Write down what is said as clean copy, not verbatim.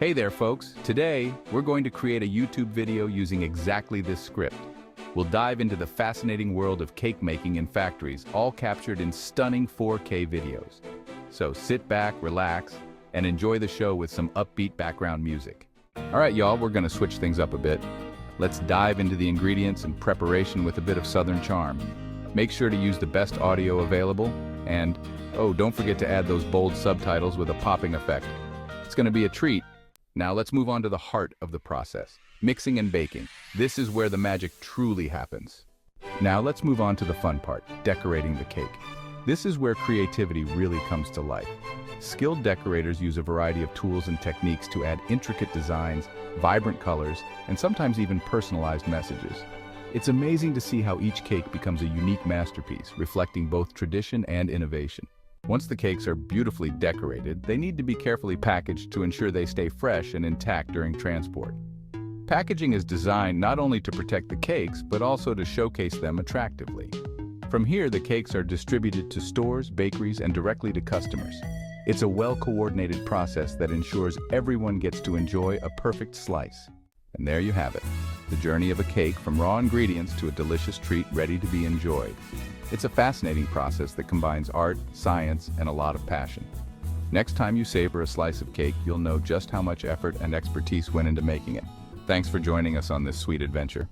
Hey there, folks. Today, we're going to create a YouTube video using exactly this script. We'll dive into the fascinating world of cake making in factories, all captured in stunning 4K videos. So sit back, relax, and enjoy the show with some upbeat background music. All right, y'all, we're going to switch things up a bit. Let's dive into the ingredients and preparation with a bit of Southern charm. Make sure to use the best audio available, and, oh, don't forget to add those bold subtitles with a popping effect. It's going to be a treat. Now let's move on to the heart of the process, mixing and baking. This is where the magic truly happens. Now let's move on to the fun part, decorating the cake. This is where creativity really comes to life. Skilled decorators use a variety of tools and techniques to add intricate designs, vibrant colors, and sometimes even personalized messages. It's amazing to see how each cake becomes a unique masterpiece, reflecting both tradition and innovation. Once the cakes are beautifully decorated, they need to be carefully packaged to ensure they stay fresh and intact during transport. Packaging is designed not only to protect the cakes, but also to showcase them attractively. From here, the cakes are distributed to stores, bakeries, and directly to customers. It's a well-coordinated process that ensures everyone gets to enjoy a perfect slice. And there you have it, the journey of a cake from raw ingredients to a delicious treat ready to be enjoyed. It's a fascinating process that combines art, science, and a lot of passion. Next time you savor a slice of cake, you'll know just how much effort and expertise went into making it. Thanks for joining us on this sweet adventure.